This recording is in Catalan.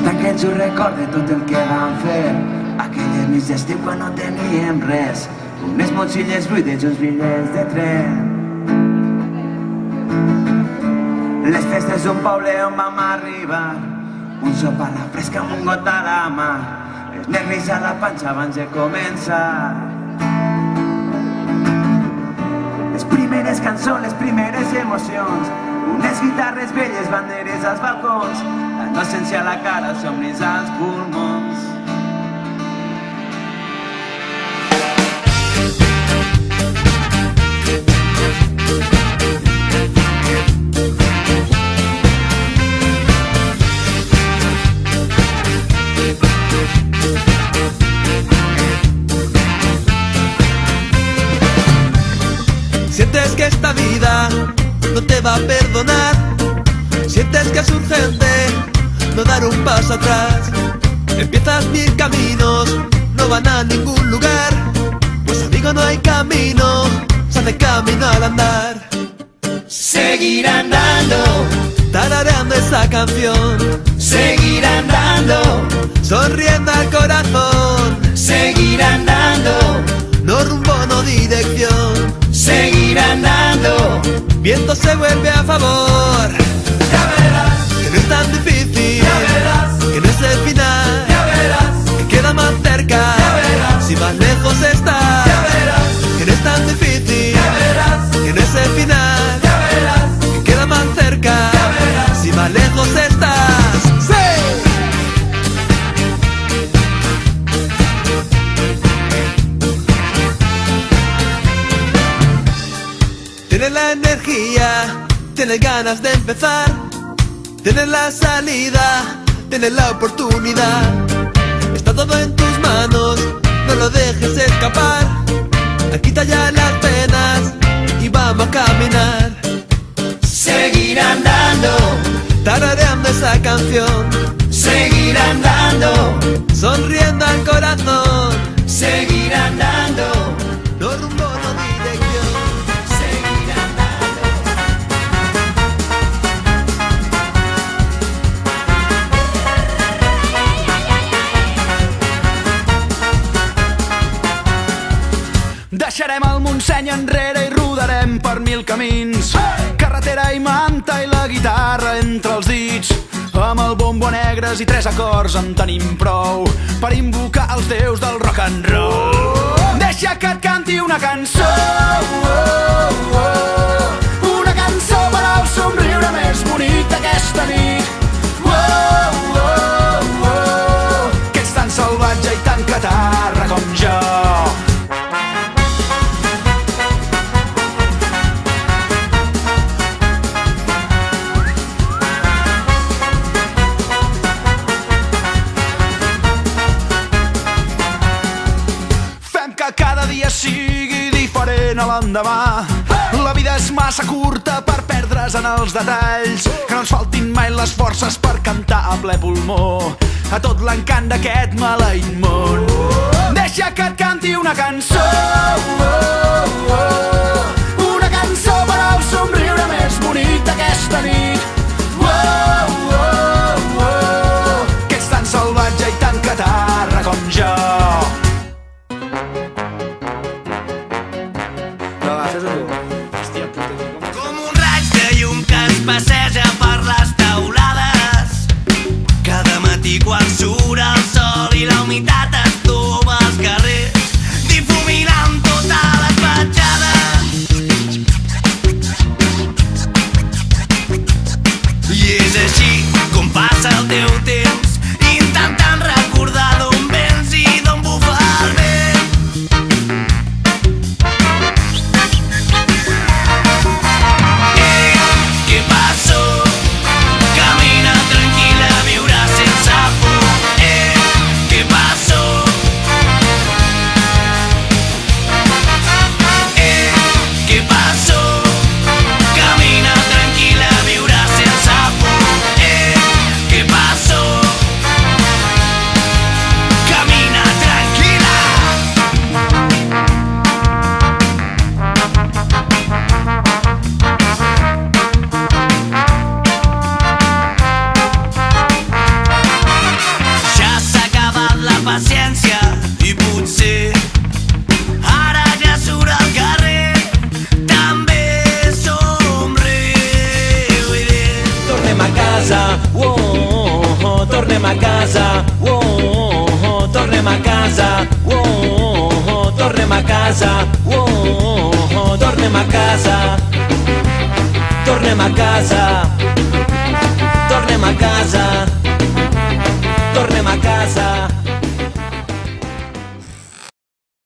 d'aquells ho recorde tot el que vam fer. Aquelles nits d'estiu quan no teníem res, unes motxilles buides i uns bitllets de tren. Les festes d'un poble on vam arribar, un sopar a la fresca amb un got a la mà, els nervis a la panxa abans de començar. Les primeres cançons, les primeres emocions, unes guitarres velles, banderes als balcons, la innocència a la cara, els somnis als pulmons. Sientes que esta vida no te va a perdonar, sientes que es urgente no dar un paso atrás. Empiezas mil caminos, no van a ningún lugar, pues amigo no hay camino, se hace camino al andar. Seguir andando, tarareando esa canción, seguir andando, sonriendo al corazón, seguir andando, no rumbo, no dirección, seguir andando, viento se vuelve a favor. ya verás, Que no es tan difícil, ya verás, que no es el final, ya verás, que queda más cerca, ya verás, si más lejos estás. ya verás, Que no es tan difícil, ya verás, que no es el final, ya verás, que queda más cerca, ya verás, si más lejos estás. ¡Sí! Tienes la energía, tienes ganas de empezar, tienes la salida, tienes la oportunidad. Está todo en tus manos, no lo dejes escapar. Quita ya las penas y vamos a caminar. seguir andando, Tarareando esa canción, seguir andando, sonriendo al corazón, seguir andando, no rumbo, no dirección. seguir andando. Deixarem el Montseny enrere i rodarem per mil camins. Carretera i manta i la guitarra entre els dits. Amb el bombo negres i 3 acords en tenim prou per invocar els déus del rock and roll. Deixa que et canti una cançó, una cançó per al somriure més bonic d'aquesta nit. Que ets tan salvatge i tan catarra com jo. Cada dia sigui diferent a l'endemà. La vida és massa curta per perdre's en els detalls. Que no ens faltin mai les forces per cantar a ple pulmó a tot l'encant d'aquest maleït món. Deixa que et canti una cançó, una cançó per al somriure més bonic d'aquesta nit. Que ets tan salvatge i tan catarra com jo. Com un raig de llum que ens passeja per les teulades. Cada matí quan surt el sol i la humitat es toma als carrers, difuminant totes les petjades. I és així com passa el teu temps, intentant recordar d'on vens i d'on bufa el vent. ¿Qué pasó? Camina tranquila, viurà sense por. casa, tornem a casa, tornem a casa, tornem a casa, tornem a casa, tornem a casa.